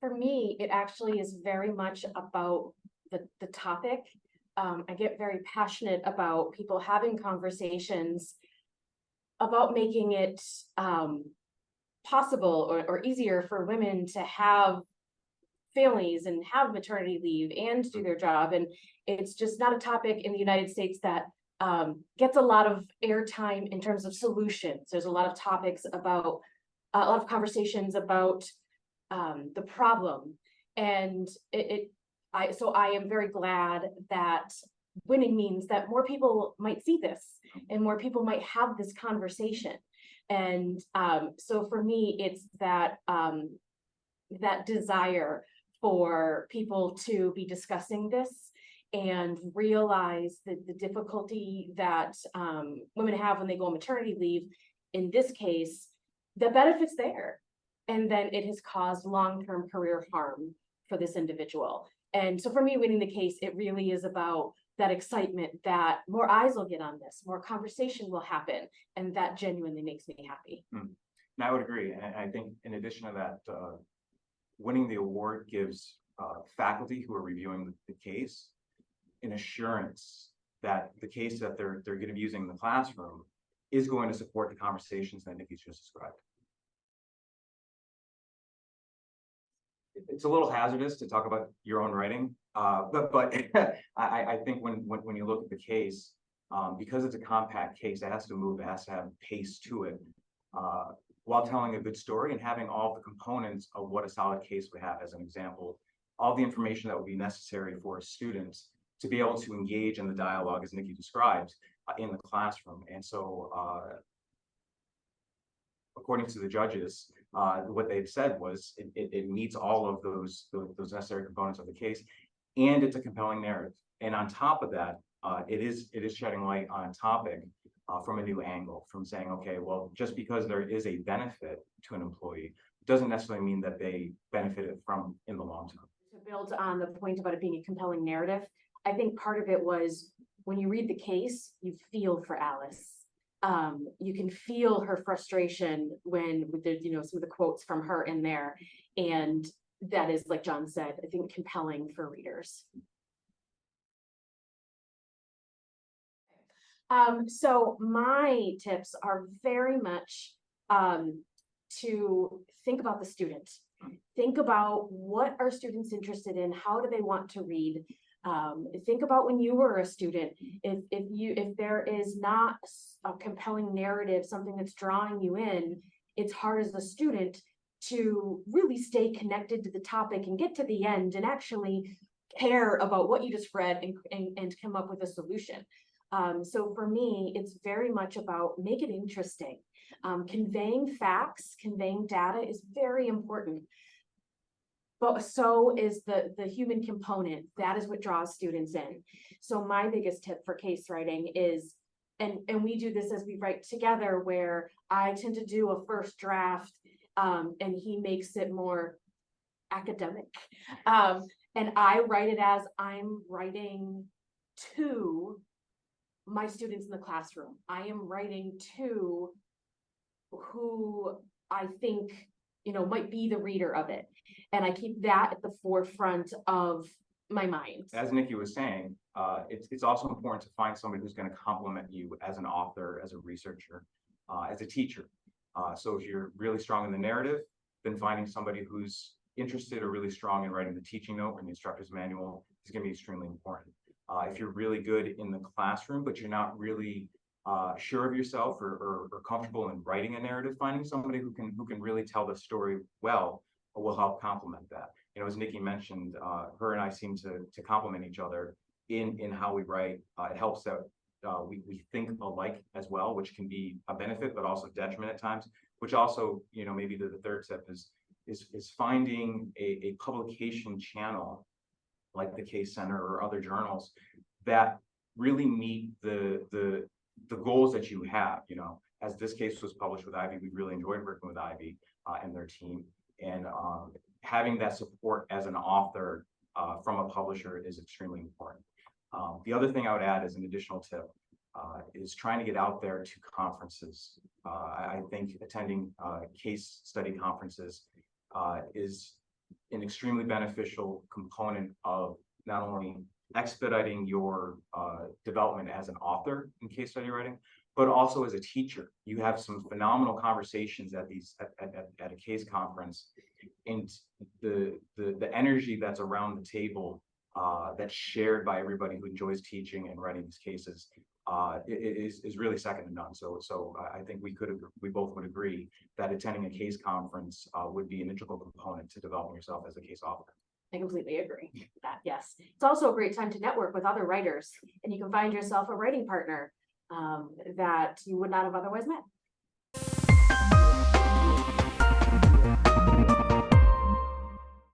For me, it actually is very much about the topic. I get very passionate about people having conversations about making it possible or easier for women to have families and have maternity leave and do their job. And it's just not a topic in the United States that gets a lot of airtime in terms of solutions. There's a lot of topics about a lot of conversations about the problem. And so I am very glad that winning means that more people might see this and more people might have this conversation. And so for me, it's that that desire for people to be discussing this and realize the difficulty that women have when they go on maternity leave. In this case, the benefits there, and then it has caused long-term career harm for this individual. And so for me, winning the case, it really is about that excitement that more eyes will get on this, more conversation will happen, and that genuinely makes me happy. And I would agree. And I think in addition to that, winning the award gives faculty who are reviewing the case an assurance that the case that they're going to be using in the classroom is going to support the conversations that Nikki just described. It's a little hazardous to talk about your own writing, but I think when you look at the case, because it's a compact case, it has to move, it has to have pace to it, while telling a good story and having all the components of what a solid case would have. As an example, all the information that would be necessary for students to be able to engage in the dialogue, as Nikki described, in the classroom. And so, according to the judges, what they've said was it meets all of those necessary components of the case, and it's a compelling narrative. And on top of that, it is shedding light on a topic from a new angle, from saying, okay, well, just because there is a benefit to an employee doesn't necessarily mean that they benefited from in the long term. To build on the point about it being a compelling narrative, I think part of it was when you read the case, you feel for Alice. You can feel her frustration with the, some of the quotes from her in there. And that is, like John said, I think compelling for readers. So my tips are very much to think about the student. Think about what are students interested in, how do they want to read. Think about when you were a student. If there is not a compelling narrative, something that's drawing you in, it's hard as a student to really stay connected to the topic and get to the end and actually care about what you just read and come up with a solution. So for me, it's very much about make it interesting. Conveying facts, conveying data is very important. But so is the human component. That is what draws students in. So my biggest tip for case writing is, and we do this as we write together, where I tend to do a first draft and he makes it more academic. And I write it as I'm writing to my students in the classroom. I am writing to who I think might be the reader of it. And I keep that at the forefront of my mind. As Nikki was saying, it's also important to find somebody who's going to complement you as an author, as a researcher, as a teacher. So if you're really strong in the narrative, then finding somebody who's interested or really strong in writing the teaching note or the instructor's manual is going to be extremely important. If you're really good in the classroom, but you're not really sure of yourself or comfortable in writing a narrative, finding somebody who can really tell the story well will help complement that. As Nikki mentioned, her and I seem to complement each other in how we write. It helps that we think alike as well, which can be a benefit, but also detriment at times. Which also, maybe the third step is finding a publication channel like the Case Center or other journals that really meet the goals that you have. As this case was published with Ivy, we really enjoyed working with Ivy and their team, and having that support as an author from a publisher is extremely important. The other thing I would add as an additional tip is trying to get out there to conferences. I think attending case study conferences is an extremely beneficial component of not only expediting your development as an author in case study writing, but also as a teacher. You have some phenomenal conversations at a case conference, and the energy that's around the table that's shared by everybody who enjoys teaching and writing these cases is really second to none. So I think we both would agree that attending a case conference would be an integral component to developing yourself as a case author. I completely agree with that. Yes. It's also a great time to network with other writers, and you can find yourself a writing partner that you would not have otherwise met.